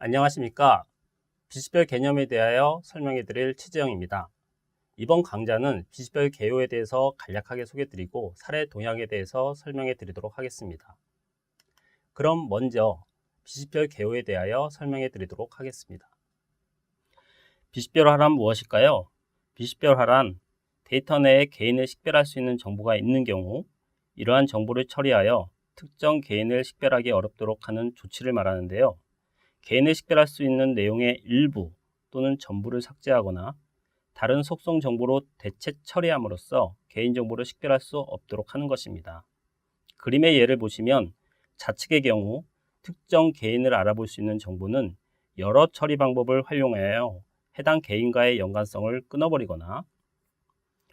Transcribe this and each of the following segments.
안녕하십니까. 비시별 개념에 대하여 설명해 드릴 최재영입니다. 이번 강좌는 비시별 개요에 대해서 간략하게 소개해 드리고 사례 동향에 대해서 설명해 드리도록 하겠습니다. 그럼 먼저 비시별 개요에 대하여 설명해 드리도록 하겠습니다. 비시별화란 무엇일까요? 비시별화란 데이터 내에 개인을 식별할 수 있는 정보가 있는 경우 이러한 정보를 처리하여 특정 개인을 식별하기 어렵도록 하는 조치를 말하는데요. 개인을 식별할 수 있는 내용의 일부 또는 전부를 삭제하거나 다른 속성 정보로 대체 처리함으로써 개인정보를 식별할 수 없도록 하는 것입니다. 그림의 예를 보시면 좌측의 경우 특정 개인을 알아볼 수 있는 정보는 여러 처리 방법을 활용하여 해당 개인과의 연관성을 끊어버리거나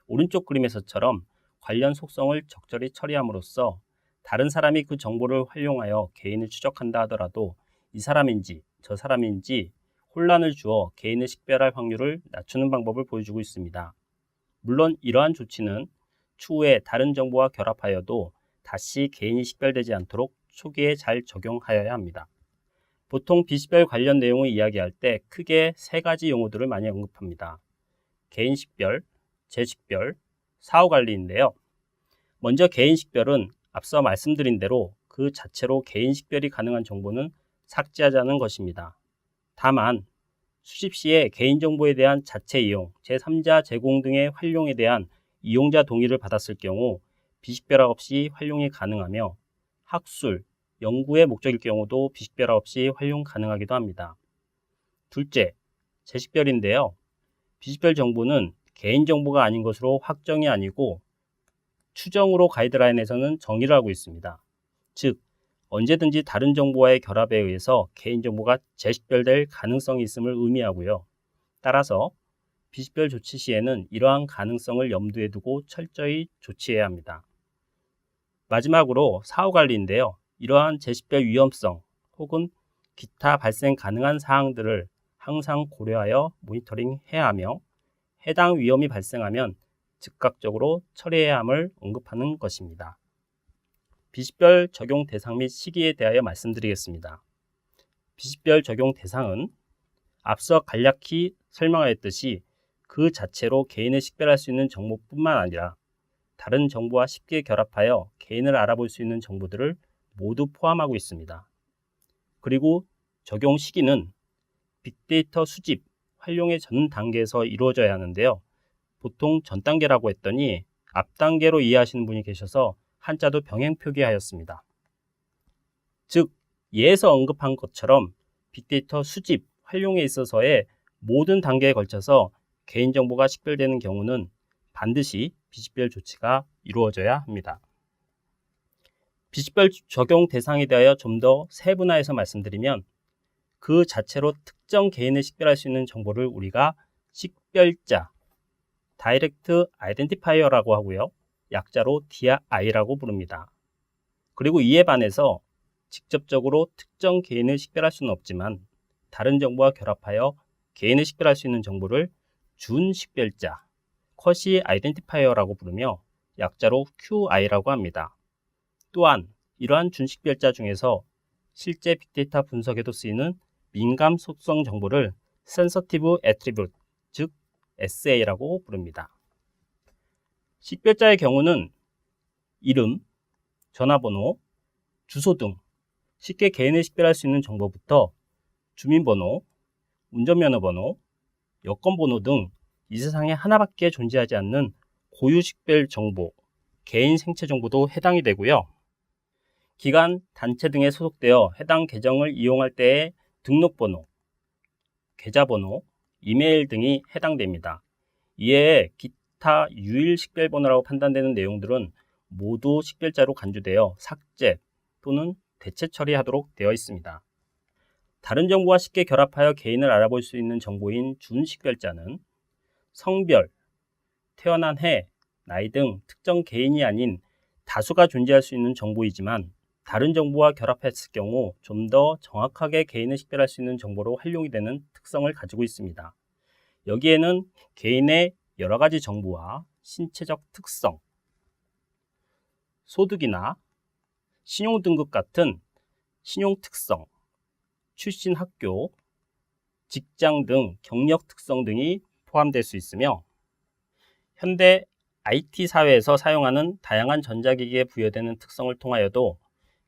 오른쪽 그림에서처럼 관련 속성을 적절히 처리함으로써 다른 사람이 그 정보를 활용하여 개인을 추적한다 하더라도 이 사람인지 저 사람인지 혼란을 주어 개인을 식별할 확률을 낮추는 방법을 보여주고 있습니다. 물론 이러한 조치는 추후에 다른 정보와 결합하여도 다시 개인이 식별되지 않도록 초기에 잘 적용하여야 합니다. 보통 비시별 관련 내용을 이야기할 때 크게 세 가지 용어들을 많이 언급합니다. 개인 식별, 재식별, 사후관리인데요. 먼저 개인 식별은 앞서 말씀드린 대로 그 자체로 개인 식별이 가능한 정보는 삭제하자는 것입니다. 다만 수집 시에 개인정보에 대한 자체 이용, 제3자 제공 등의 활용에 대한 이용자 동의를 받았을 경우 비식별화 없이 활용이 가능하며 학술, 연구의 목적일 경우도 비식별화 없이 활용 가능하기도 합니다. 둘째, 재식별인데요. 비식별 정보는 개인정보가 아닌 것으로 확정이 아니고 추정으로 가이드라인에서는 정의를 하고 있습니다. 즉, 언제든지 다른 정보와의 결합에 의해서 개인정보가 재식별될 가능성이 있음을 의미하고요. 따라서 비식별 조치 시에는 이러한 가능성을 염두에 두고 철저히 조치해야 합니다. 마지막으로 사후관리인데요. 이러한 재식별 위험성 혹은 기타 발생 가능한 사항들을 항상 고려하여 모니터링해야 하며 해당 위험이 발생하면 즉각적으로 처리해야 함을 언급하는 것입니다. 비식별 적용 대상 및 시기에 대하여 말씀드리겠습니다. 비식별 적용 대상은 앞서 간략히 설명하였듯이 그 자체로 개인을 식별할 수 있는 정보뿐만 아니라 다른 정보와 쉽게 결합하여 개인을 알아볼 수 있는 정보들을 모두 포함하고 있습니다. 그리고 적용 시기는 빅데이터 수집, 활용의 전 단계에서 이루어져야 하는데요. 보통 전 단계라고 했더니 앞 단계로 이해하시는 분이 계셔서 한자도 병행 표기하였습니다. 즉, 예에서 언급한 것처럼 빅데이터 수집, 활용에 있어서의 모든 단계에 걸쳐서 개인정보가 식별되는 경우는 반드시 비식별 조치가 이루어져야 합니다. 비식별 적용 대상에 대하여 좀 더 세분화해서 말씀드리면 그 자체로 특정 개인을 식별할 수 있는 정보를 우리가 식별자, 다이렉트 아이덴티파이어라고 하고요. 약자로 DI라고 부릅니다. 그리고 이에 반해서 직접적으로 특정 개인을 식별할 수는 없지만 다른 정보와 결합하여 개인을 식별할 수 있는 정보를 준식별자, 쿼시 아이덴티파이어라고 부르며 약자로 QI라고 합니다. 또한 이러한 준식별자 중에서 실제 빅데이터 분석에도 쓰이는 민감 속성 정보를 Sensitive Attribute, 즉 SA라고 부릅니다. 식별자의 경우는 이름, 전화번호, 주소 등 쉽게 개인을 식별할 수 있는 정보부터 주민번호, 운전면허번호, 여권번호 등 이 세상에 하나밖에 존재하지 않는 고유 식별 정보, 개인 생체 정보도 해당이 되고요. 기관, 단체 등에 소속되어 해당 계정을 이용할 때의 등록번호, 계좌번호, 이메일 등이 해당됩니다. 이에 기타 유일 식별번호라고 판단되는 내용들은 모두 식별자로 간주되어 삭제 또는 대체 처리하도록 되어 있습니다. 다른 정보와 쉽게 결합하여 개인을 알아볼 수 있는 정보인 준식별자는 성별, 태어난 해, 나이 등 특정 개인이 아닌 다수가 존재할 수 있는 정보이지만 다른 정보와 결합했을 경우 좀 더 정확하게 개인을 식별할 수 있는 정보로 활용이 되는 특성을 가지고 있습니다. 여기에는 개인의 여러 가지 정보와 신체적 특성, 소득이나 신용등급 같은 신용 특성, 출신 학교, 직장 등 경력 특성 등이 포함될 수 있으며 현대 IT 사회에서 사용하는 다양한 전자기기에 부여되는 특성을 통하여도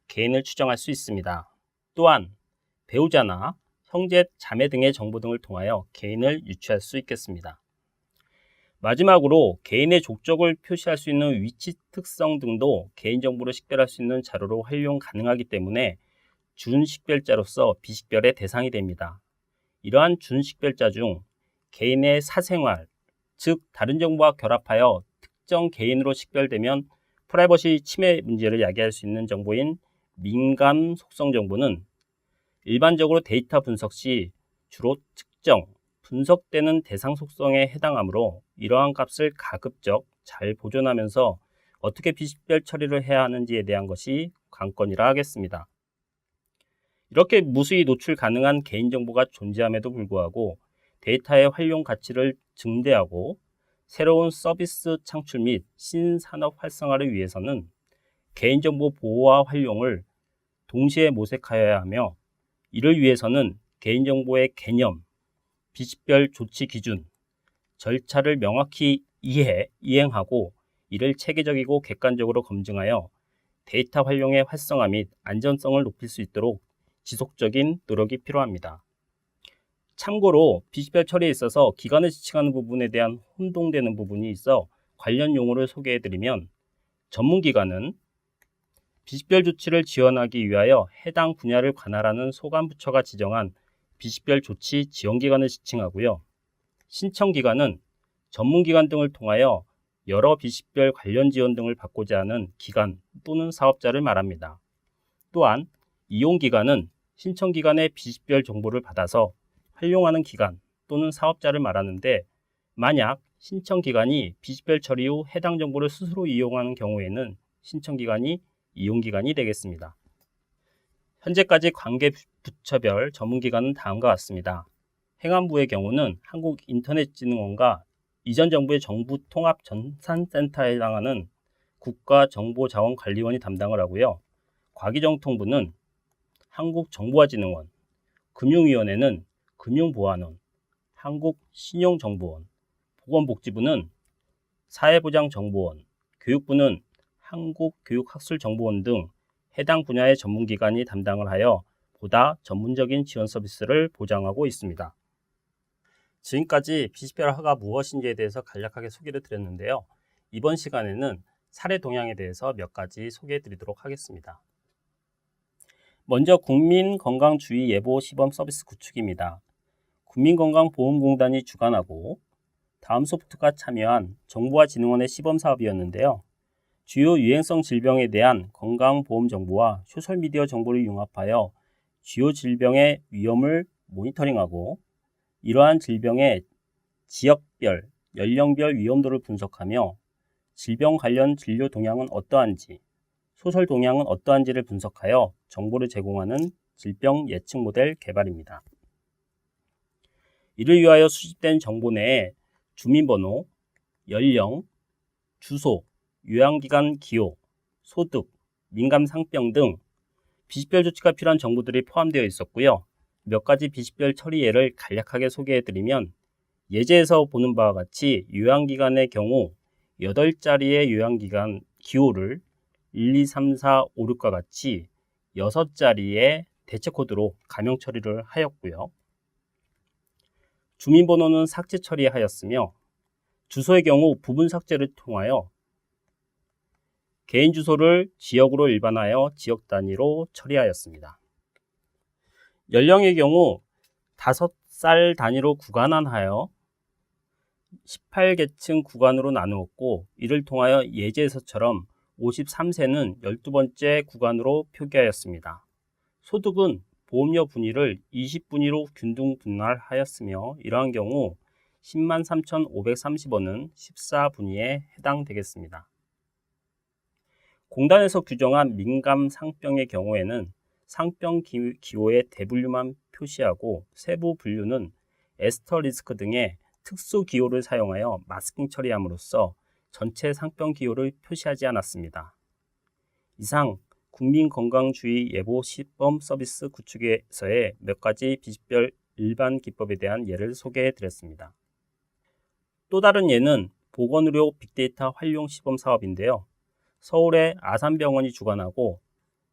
개인을 추정할 수 있습니다. 또한 배우자나 형제, 자매 등의 정보 등을 통하여 개인을 유추할 수 있겠습니다. 마지막으로 개인의 족적을 표시할 수 있는 위치 특성 등도 개인정보를 식별할 수 있는 자료로 활용 가능하기 때문에 준식별자로서 비식별의 대상이 됩니다. 이러한 준식별자 중 개인의 사생활, 즉 다른 정보와 결합하여 특정 개인으로 식별되면 프라이버시 침해 문제를 야기할 수 있는 정보인 민감 속성 정보는 일반적으로 데이터 분석 시 주로 특정, 분석되는 대상 속성에 해당하므로 이러한 값을 가급적 잘 보존하면서 어떻게 비식별 처리를 해야 하는지에 대한 것이 관건이라 하겠습니다. 이렇게 무수히 노출 가능한 개인정보가 존재함에도 불구하고 데이터의 활용 가치를 증대하고 새로운 서비스 창출 및 신산업 활성화를 위해서는 개인정보 보호와 활용을 동시에 모색하여야 하며 이를 위해서는 개인정보의 개념, 비식별 조치 기준, 절차를 명확히 이행하고 이를 체계적이고 객관적으로 검증하여 데이터 활용의 활성화 및 안전성을 높일 수 있도록 지속적인 노력이 필요합니다. 참고로 비식별 처리에 있어서 기관을 지칭하는 부분에 대한 혼동되는 부분이 있어 관련 용어를 소개해드리면 전문기관은 비식별 조치를 지원하기 위하여 해당 분야를 관할하는 소관부처가 지정한 비식별 조치 지원기관을 지칭하고요. 신청기관은 전문기관 등을 통하여 여러 비식별 관련 지원 등을 받고자 하는 기관 또는 사업자를 말합니다. 또한 이용기관은 신청기관의 비식별 정보를 받아서 활용하는 기관 또는 사업자를 말하는데 만약 신청기관이 비식별 처리 후 해당 정보를 스스로 이용하는 경우에는 신청기관이 이용기관이 되겠습니다. 현재까지 관계부처별 전문기관은 다음과 같습니다. 행안부의 경우는 한국인터넷진흥원과 이전 정부의 정부통합전산센터에 해당하는 국가정보자원관리원이 담당을 하고요. 과기정통부는 한국정보화진흥원, 금융위원회는 금융보안원, 한국신용정보원, 보건복지부는 사회보장정보원, 교육부는 한국교육학술정보원 등 해당 분야의 전문기관이 담당을 하여 보다 전문적인 지원 서비스를 보장하고 있습니다. 지금까지 비식별화가 무엇인지에 대해서 간략하게 소개를 드렸는데요. 이번 시간에는 사례 동향에 대해서 몇 가지 소개해 드리도록 하겠습니다. 먼저 국민건강주의예보 시범 서비스 구축입니다. 국민건강보험공단이 주관하고 다음소프트가 참여한 정보화진흥원의 시범사업이었는데요. 주요 유행성 질병에 대한 건강보험 정보와 소셜미디어 정보를 융합하여 주요 질병의 위험을 모니터링하고 이러한 질병의 지역별, 연령별 위험도를 분석하며 질병 관련 진료 동향은 어떠한지, 소설 동향은 어떠한지를 분석하여 정보를 제공하는 질병 예측 모델 개발입니다. 이를 위하여 수집된 정보 내에 주민번호, 연령, 주소, 요양기관 기호, 소득, 민감상병 등 비식별 조치가 필요한 정보들이 포함되어 있었고요. 몇 가지 비식별 처리 예를 간략하게 소개해드리면 예제에서 보는 바와 같이 요양기관의 경우 8자리의 요양기관 기호를 1, 2, 3, 4, 5, 6과 같이 6자리의 대체 코드로 가명 처리를 하였고요. 주민번호는 삭제 처리하였으며 주소의 경우 부분 삭제를 통하여 개인 주소를 지역으로 일반하여 지역 단위로 처리하였습니다. 연령의 경우 5살 단위로 구간화하여 18계층 구간으로 나누었고 이를 통하여 예제에서처럼 53세는 12번째 구간으로 표기하였습니다. 소득은 보험료 분위를 20분위로 균등 분할하였으며 이러한 경우 103,530원은 14분위에 해당되겠습니다. 공단에서 규정한 민감 상병의 경우에는 상병 기호의 대분류만 표시하고 세부 분류는 에스터리스크 등의 특수 기호를 사용하여 마스킹 처리함으로써 전체 상병 기호를 표시하지 않았습니다. 이상 국민건강주의 예보 시범 서비스 구축에서의 몇 가지 비식별 일반 기법에 대한 예를 소개해 드렸습니다. 또 다른 예는 보건의료 빅데이터 활용 시범 사업인데요. 서울의 아산병원이 주관하고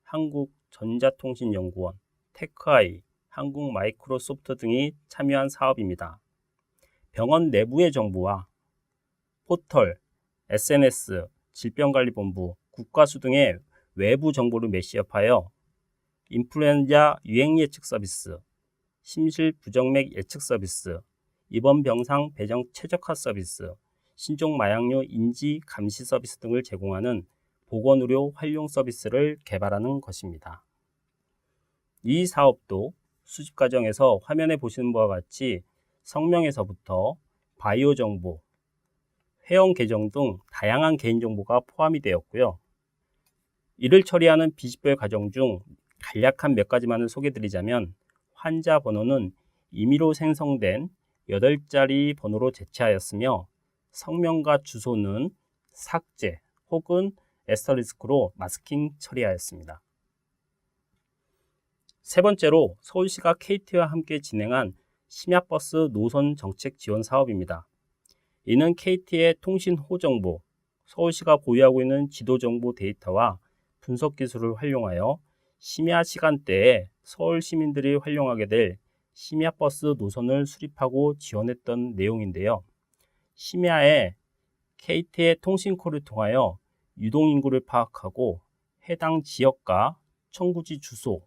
한국전자통신연구원, 테크아이, 한국마이크로소프트 등이 참여한 사업입니다. 병원 내부의 정보와 포털, SNS, 질병관리본부, 국가수 등의 외부 정보를 매시업하여 인플루엔자 유행 예측 서비스, 심실 부정맥 예측 서비스, 입원 병상 배정 최적화 서비스, 신종 마약류 인지 감시 서비스 등을 제공하는 보건의료 활용 서비스를 개발하는 것입니다. 이 사업도 수집 과정에서 화면에 보시는 바와 같이 성명에서부터 바이오 정보, 회원 계정 등 다양한 개인정보가 포함이 되었고요. 이를 처리하는 비식별 과정 중 간략한 몇 가지만을 소개드리자면 환자 번호는 임의로 생성된 8자리 번호로 제치하였으며 성명과 주소는 삭제 혹은 애스터리스크로 마스킹 처리하였습니다. 세 번째로 서울시가 KT와 함께 진행한 심야버스 노선 정책 지원 사업입니다. 이는 KT의 통신호 정보, 서울시가 보유하고 있는 지도정보 데이터와 분석 기술을 활용하여 심야 시간대에 서울 시민들이 활용하게 될 심야버스 노선을 수립하고 지원했던 내용인데요. 심야에 KT의 통신콜을 통하여 유동인구를 파악하고 해당 지역과 청구지 주소,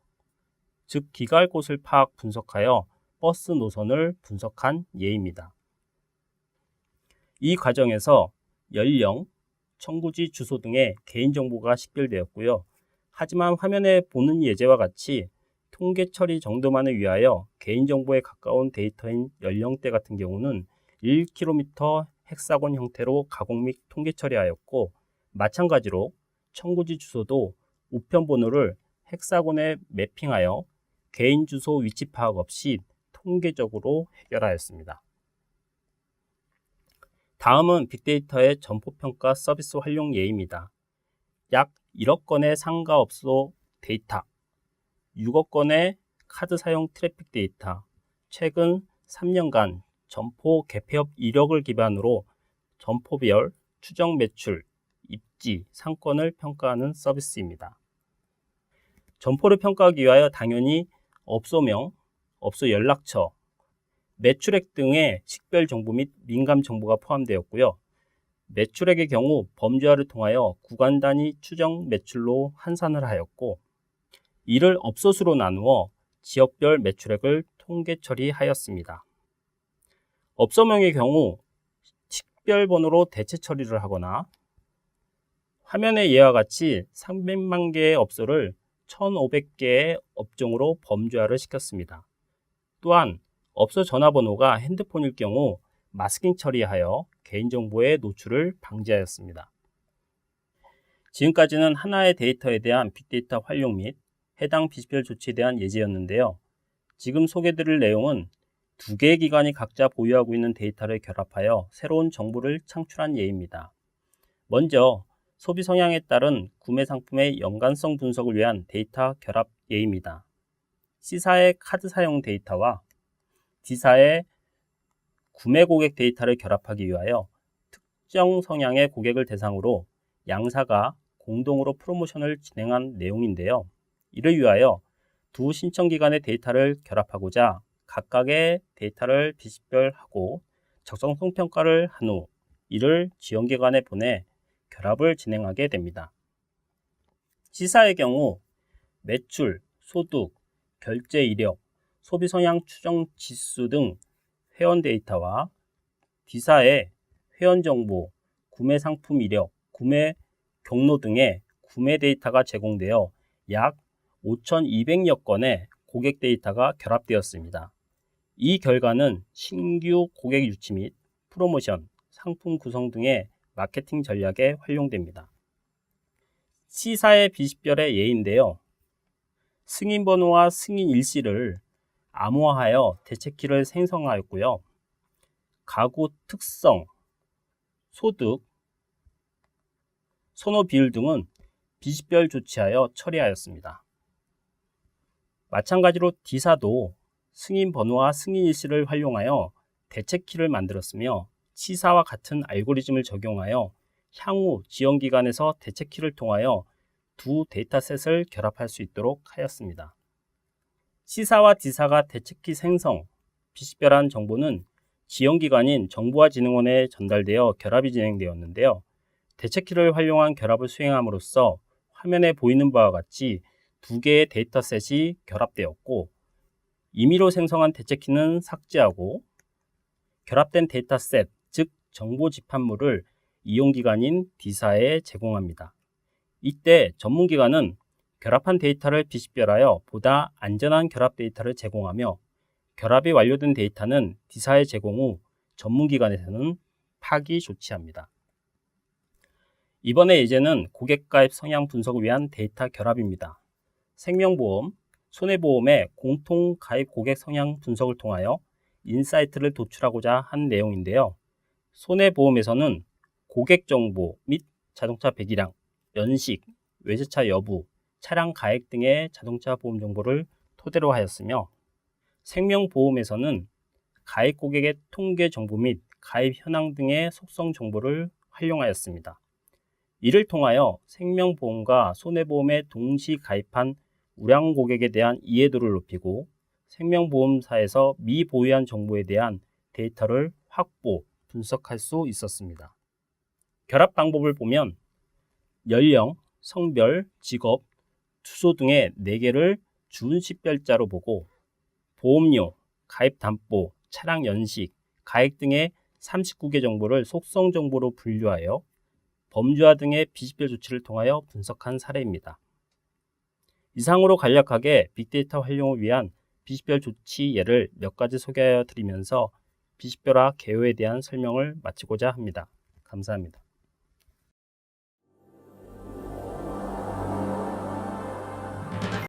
즉 기갈 곳을 파악 분석하여 버스 노선을 분석한 예입니다. 이 과정에서 연령, 청구지 주소 등의 개인정보가 식별되었고요. 하지만 화면에 보는 예제와 같이 통계 처리 정도만을 위하여 개인정보에 가까운 데이터인 연령대 같은 경우는 1km 헥사곤 형태로 가공 및 통계 처리하였고, 마찬가지로 청구지 주소도 우편번호를 헥사곤에 매핑하여 개인 주소 위치 파악 없이 통계적으로 해결하였습니다. 다음은 빅데이터의 점포평가 서비스 활용 예입니다. 약 1억 건의 상가업소 데이터, 6억 건의 카드 사용 트래픽 데이터, 최근 3년간 점포 개폐업 이력을 기반으로 점포별 추정 매출, 입지, 상권을 평가하는 서비스입니다. 점포를 평가하기 위하여 당연히 업소명, 업소 연락처, 매출액 등의 식별 정보 및 민감 정보가 포함되었고요. 매출액의 경우 범죄화를 통하여 구간 단위 추정 매출로 환산을 하였고, 이를 업소수로 나누어 지역별 매출액을 통계 처리하였습니다. 업소명의 경우 식별번호로 대체 처리를 하거나 화면의 예와 같이 300만 개의 업소를 1,500개의 업종으로 범죄화를 시켰습니다. 또한 업소 전화번호가 핸드폰일 경우 마스킹 처리하여 개인정보의 노출을 방지하였습니다. 지금까지는 하나의 데이터에 대한 빅데이터 활용 및 해당 비식별 조치에 대한 예제였는데요. 지금 소개드릴 내용은 두 개의 기관이 각자 보유하고 있는 데이터를 결합하여 새로운 정보를 창출한 예입니다. 먼저 소비 성향에 따른 구매 상품의 연관성 분석을 위한 데이터 결합 예입니다. C사의 카드 사용 데이터와 D사의 구매 고객 데이터를 결합하기 위하여 특정 성향의 고객을 대상으로 양사가 공동으로 프로모션을 진행한 내용인데요. 이를 위하여 두 신청기관의 데이터를 결합하고자 각각의 데이터를 비식별하고 적성성 평가를 한 후 이를 지원기관에 보내 결합을 진행하게 됩니다. C사의 경우 매출, 소득, 결제 이력, 소비 성향 추정 지수 등 회원 데이터와 D사의 회원 정보, 구매 상품 이력, 구매 경로 등의 구매 데이터가 제공되어 약 5,200여 건의 고객 데이터가 결합되었습니다. 이 결과는 신규 고객 유치 및 프로모션, 상품 구성 등의 마케팅 전략에 활용됩니다. C사의 비식별의 예인데요. 승인 번호와 승인 일시를 암호화하여 대체키를 생성하였고요. 가구 특성, 소득, 선호 비율 등은 비식별 조치하여 처리하였습니다. 마찬가지로 D사도 승인 번호와 승인 일시를 활용하여 대체키를 만들었으며 치사와 같은 알고리즘을 적용하여 향후 지원기관에서 대체키를 통하여 두 데이터셋을 결합할 수 있도록 하였습니다. C사와 D사가 대체키 생성, 비식별한 정보는 지원기관인 정보화진흥원에 전달되어 결합이 진행되었는데요. 대체키를 활용한 결합을 수행함으로써 화면에 보이는 바와 같이 두 개의 데이터셋이 결합되었고 임의로 생성한 대체키는 삭제하고 결합된 데이터셋, 즉 정보 집합물을 이용기관인 D사에 제공합니다. 이때 전문기관은 결합한 데이터를 비식별하여 보다 안전한 결합 데이터를 제공하며 결합이 완료된 데이터는 D사에 제공 후 전문기관에서는 파기 조치합니다. 이번에 예제는 고객가입 성향 분석을 위한 데이터 결합입니다. 생명보험, 손해보험의 공통 가입 고객 성향 분석을 통하여 인사이트를 도출하고자 한 내용인데요. 손해보험에서는 고객 정보 및 자동차 배기량, 연식, 외제차 여부, 차량 가액 등의 자동차 보험 정보를 토대로 하였으며 생명보험에서는 가입 고객의 통계 정보 및 가입 현황 등의 속성 정보를 활용하였습니다. 이를 통하여 생명보험과 손해보험에 동시 가입한 우량 고객에 대한 이해도를 높이고 생명보험사에서 미보유한 정보에 대한 데이터를 확보, 분석할 수 있었습니다. 결합 방법을 보면 연령, 성별, 직업, 주소 등의 4개를 준식별자로 보고 보험료, 가입 담보, 차량 연식, 가액 등의 39개 정보를 속성 정보로 분류하여 범주화 등의 비식별 조치를 통하여 분석한 사례입니다. 이상으로 간략하게 빅데이터 활용을 위한 비식별 조치 예를 몇 가지 소개하여 드리면서 비식별화 개요에 대한 설명을 마치고자 합니다. 감사합니다.